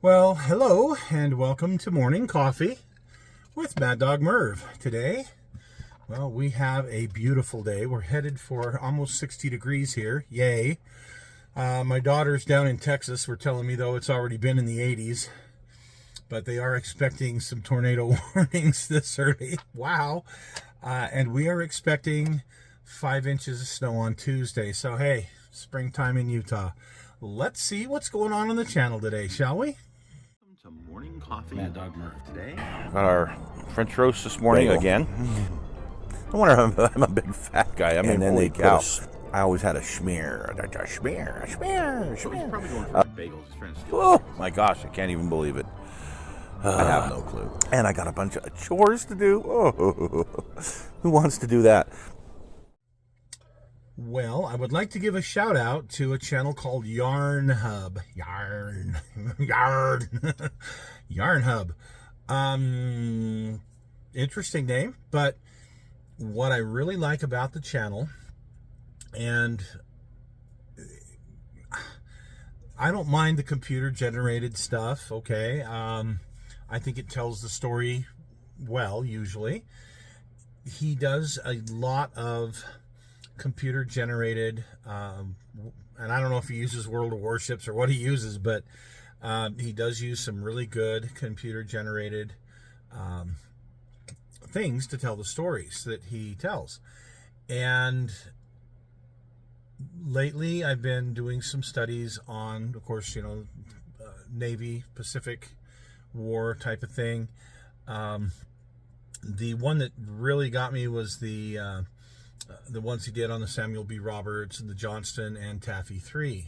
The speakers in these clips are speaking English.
Well, hello and welcome to Morning Coffee with Maddog Merv. Today, well, we have a beautiful day. We're headed for almost 60 degrees here. Yay. My daughter's down in Texas. We're telling me, though, it's already been in the 80s. But they are expecting some tornado warnings this early. Wow. And we are expecting 5 inches of snow on Tuesday. So, hey, springtime in Utah. Let's see what's going on the channel today, shall we? To morning coffee. Maddog Merv today. Got our French roast this morning Bagel. again. I wonder I'm a big fat guy. I mean, And then holy they cow. I always had a schmear. So he's probably going for bagels. He's trying to steal. Oh my gosh, I can't even believe it. I have no clue. And I got a bunch of chores to do. Oh, who wants to do that? Well, I would like to give a shout out to a channel called Yarn Hub. Yarn Hub. Interesting name, but what I really like about the channel, and I don't mind the computer generated stuff, okay? I think it tells the story well, usually. He does a lot of computer generated, and I don't know if he uses World of Warships or what he uses, but he does use some really good computer generated things to tell the stories that he tells. And lately I've been doing some studies on, of course, Navy, Pacific War type of thing. The one that really got me was the ones he did on the Samuel B. Roberts and the Johnston and Taffy 3.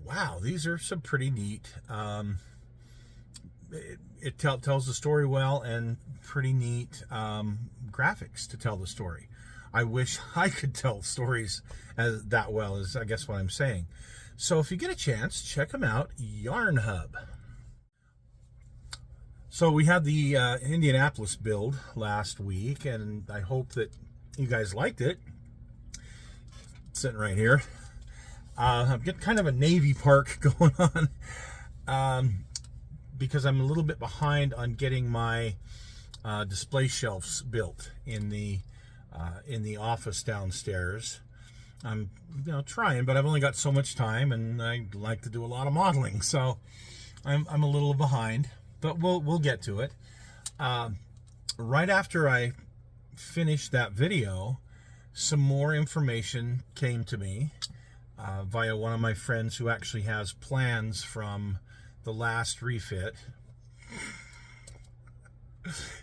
Wow, these are some pretty neat. It tells the story well, and pretty neat graphics to tell the story. I wish I could tell stories that well, is I guess what I'm saying. So if you get a chance, check them out, Yarn Hub. So we had the Indianapolis build last week, and I hope that you guys liked it. Sitting right here. I've got kind of a Navy park going on because I'm a little bit behind on getting my display shelves built in the office downstairs. I'm trying, but I've only got so much time, and I like to do a lot of modeling, so I'm a little behind, but we'll get to it. Right after I finished that video, some more information came to me via one of my friends who actually has plans from the last refit.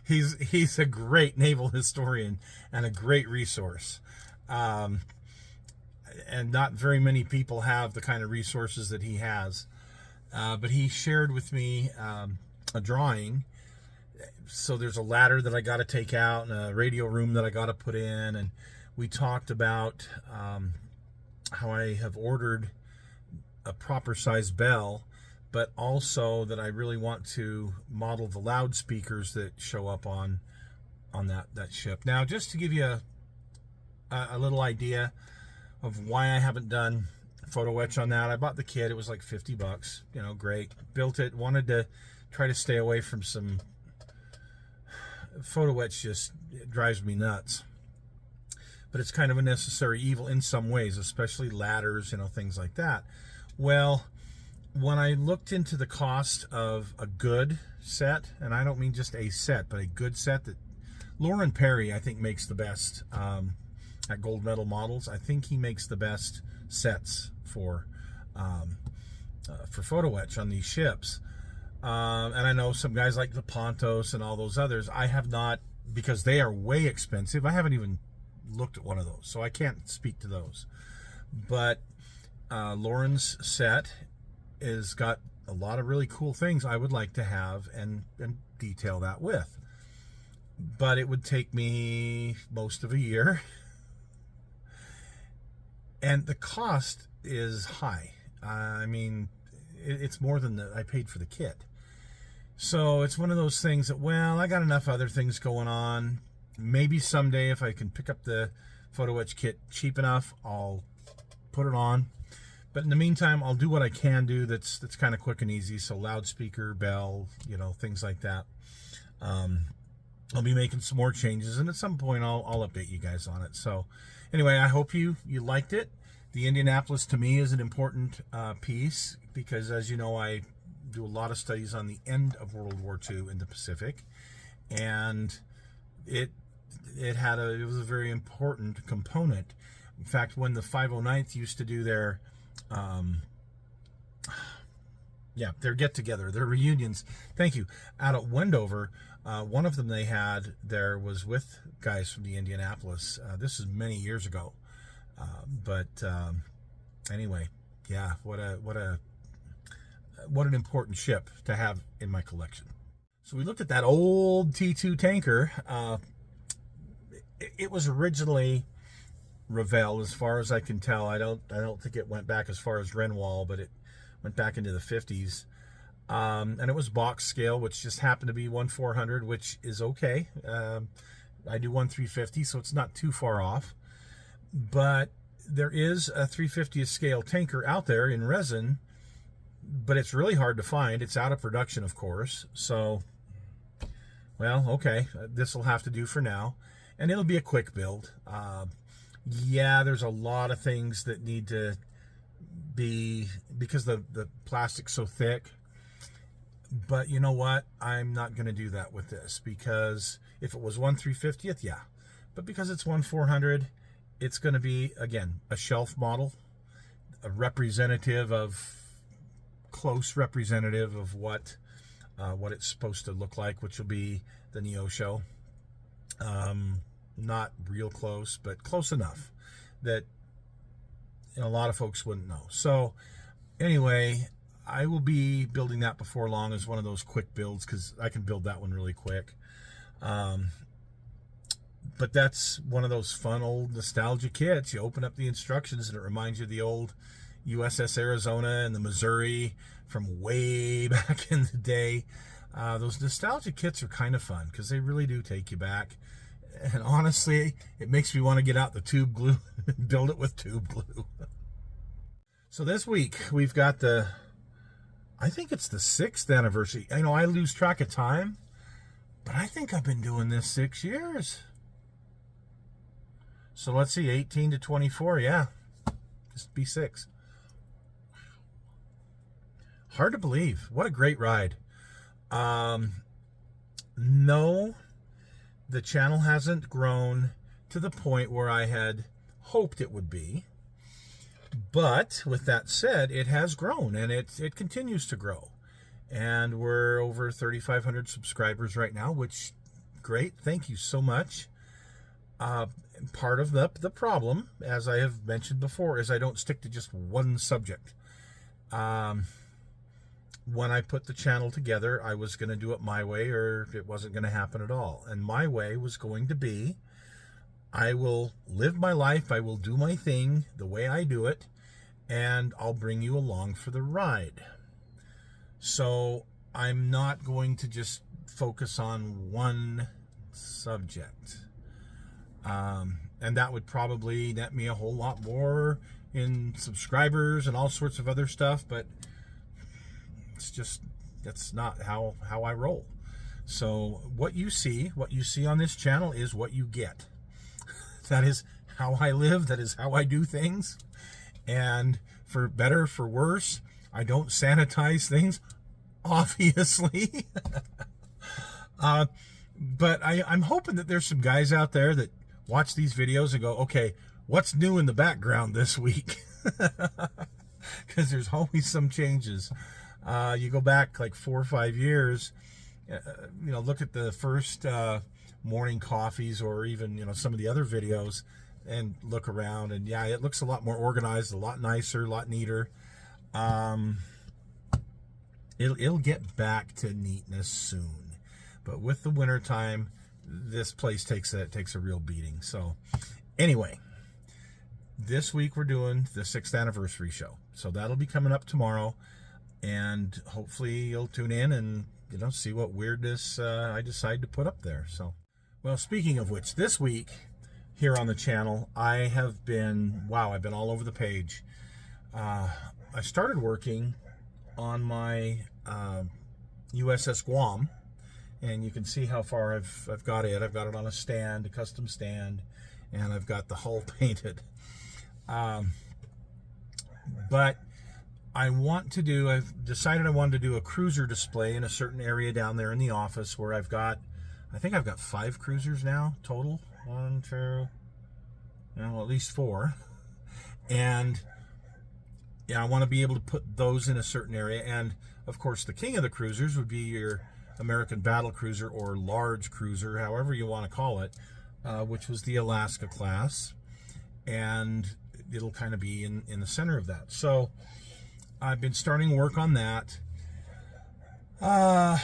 He's a great naval historian and a great resource, and not very many people have the kind of resources that he has, but he shared with me a drawing. So there's a ladder that I got to take out and a radio room that I got to put in, and we talked about how I have ordered a proper size bell, but also that I really want to model the loudspeakers that show up on that ship. Now, just to give you a little idea of why I haven't done photo etch on that, I bought the kit. It was like $50. Great. Built it. Wanted to try to stay away from some photo etch. It drives me nuts. But it's kind of a necessary evil in some ways, especially ladders, things like that. Well, when I looked into the cost of a good set, and I don't mean just a set, but a good set that Lauren Perry, I think, makes the best at Gold Medal Models. I think he makes the best sets for photo etch on these ships. And I know some guys like the Pontos and all those others. I have not, because they are way expensive. I haven't even looked at one of those, so I can't speak to those. But Lauren's set has got a lot of really cool things I would like to have and detail that with. But it would take me most of a year. And the cost is high. I mean, it's more than I paid for the kit. So it's one of those things that, well, I got enough other things going on. Maybe someday if I can pick up the photo etch kit cheap enough, I'll put it on. But in the meantime, I'll do what I can do that's kind of quick and easy. So loudspeaker, bell, things like that. I'll be making some more changes, and at some point I'll update you guys on it. So anyway, I hope you liked it. The Indianapolis to me is an important piece because, as you know, I do a lot of studies on the end of World War II in the Pacific, and it was a very important component. In fact, when the 509th used to do their get-together, their reunions, thank you, out at Wendover, one of them they had there was with guys from the Indianapolis. This is many years ago. Anyway, yeah, what an important ship to have in my collection. So we looked at that old T2 tanker. It was originally Revell, as far as I can tell. I don't think it went back as far as Renoir, but it went back into the 50s. And it was box scale, which just happened to be 1/400, which is okay. I do 1/350, so it's not too far off. But there is a 350th scale tanker out there in resin, but it's really hard to find. It's out of production, of course. So, well, okay, this will have to do for now. And it'll be a quick build. Yeah, there's a lot of things that need to be, because the plastic's so thick. But you know what? I'm not going to do that with this, because if it was 1/350th, yeah. But because it's 1/400, it's going to be, again, a shelf model, a close representative of what it's supposed to look like, which will be the Neosho. Not real close, but close enough that a lot of folks wouldn't know. So anyway, I will be building that before long as one of those quick builds, because I can build that one really quick. But that's one of those fun old nostalgia kits. You open up the instructions and it reminds you of the old USS Arizona and the Missouri from way back in the day. Those nostalgia kits are kind of fun because they really do take you back. And honestly, it makes me want to get out the tube glue and build it with tube glue. So this week we've got I think it's the 6th anniversary. I know I lose track of time, but I think I've been doing this 6 years. So let's see, 18 to 24, yeah. Just be 6. Hard to believe. What a great ride. No, the channel hasn't grown to the point where I had hoped it would be. But with that said, it has grown, and it continues to grow. And we're over 3,500 subscribers right now, which, great. Thank you so much. Part of the problem, as I have mentioned before, is I don't stick to just one subject. When I put the channel together, I was going to do it my way, or it wasn't going to happen at all. And my way was going to be, I will live my life, I will do my thing the way I do it, and I'll bring you along for the ride. So I'm not going to just focus on one subject. And that would probably net me a whole lot more in subscribers and all sorts of other stuff, but that's not how I roll. So what you see on this channel is what you get. That is how I live. That is how I do things. And for better, for worse, I don't sanitize things, obviously. But I'm hoping that there's some guys out there that watch these videos and go, okay, what's new in the background this week? Because there's always some changes. You go back like 4 or 5 years, look at the first morning coffees, or even, some of the other videos, and look around, and yeah, it looks a lot more organized, a lot nicer, a lot neater. It'll get back to neatness soon, but with the winter time, this place takes a real beating. So anyway, this week we're doing the 6th anniversary show, so that'll be coming up tomorrow, and hopefully you'll tune in and see what weirdness I decide to put up there. So, well, speaking of which, this week here on the channel, I've been all over the page. I started working on my USS Guam, and you can see how far I've got it. I've got it on a stand, a custom stand, and I've got the hull painted. But I've decided I wanted to do a cruiser display in a certain area down there in the office where I think I've got 5 cruisers now total. 1, 2, at least 4. And I want to be able to put those in a certain area. And of course, the king of the cruisers would be your American battle cruiser or large cruiser, however you want to call it, which was the Alaska class. And it'll kind of be in the center of that. So I've been starting work on that. Of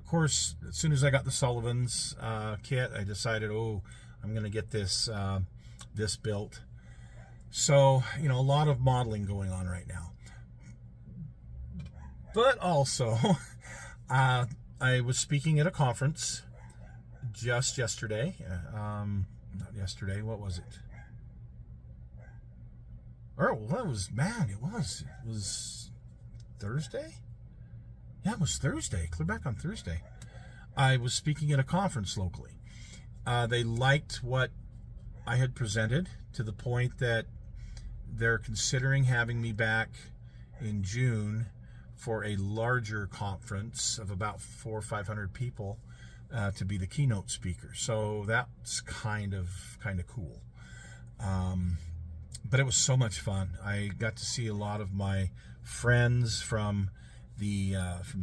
course, as soon as I got the Sullivan's kit, I decided, I'm going to get this built. So, a lot of modeling going on right now. But also, I was speaking at a conference just yesterday. Not yesterday, what was it? It was Thursday? Yeah, it was Thursday. Clear back on Thursday. I was speaking at a conference locally. They liked what I had presented to the point that they're considering having me back in June for a larger conference of about 400 or 500 people to be the keynote speaker. So that's kind of cool. But it was so much fun. I got to see a lot of my friends from the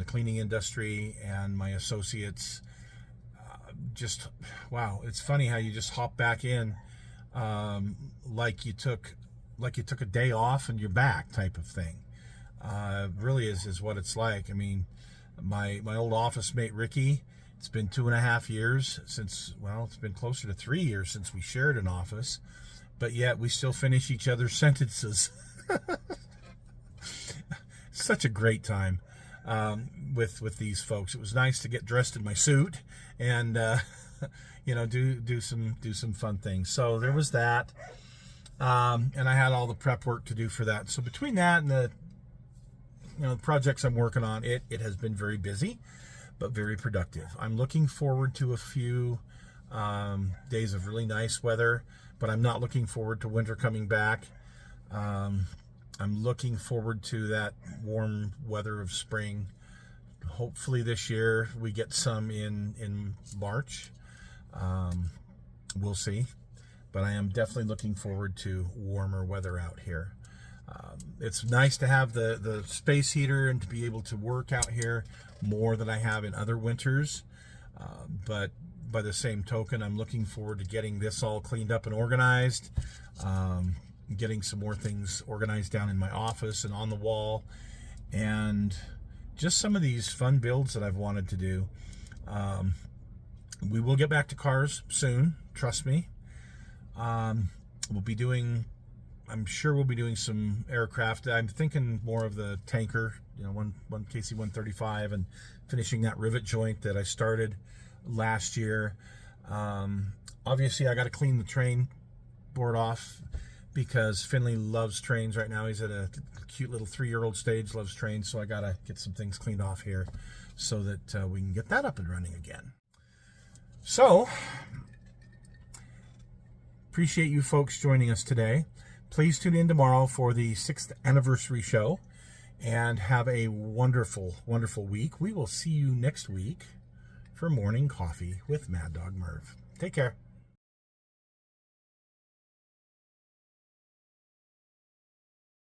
cleaning industry and my associates. Just wow! It's funny how you just hop back in, like you took a day off and you're back, type of thing. Really is what it's like. I mean, my old office mate Ricky. It's been 2.5 years since. Well, it's been closer to 3 years since we shared an office. But yet we still finish each other's sentences. Such a great time with these folks. It was nice to get dressed in my suit and do some fun things. So there was that, and I had all the prep work to do for that. So between that and the projects I'm working on, it has been very busy, but very productive. I'm looking forward to a few days of really nice weather. But I'm not looking forward to winter coming back. I'm looking forward to that warm weather of spring. Hopefully this year we get some in March. We'll see. But I am definitely looking forward to warmer weather out here. It's nice to have the space heater and to be able to work out here more than I have in other winters. But by the same token, I'm looking forward to getting this all cleaned up and organized, getting some more things organized down in my office and on the wall, and just some of these fun builds that I've wanted to do. We will get back to cars soon, trust me. I'm sure we'll be doing some aircraft. I'm thinking more of the tanker, one KC-135, and finishing that rivet joint that I started last year. Obviously I got to clean the train board off because Finley loves trains right now. He's at a cute little 3-year-old stage, loves trains, so I got to get some things cleaned off here so that we can get that up and running again. So appreciate you folks joining us today. Please tune in tomorrow for the 6th anniversary show and have a wonderful, wonderful week. We will see you next week for Morning Coffee with Maddog Merv. Take care.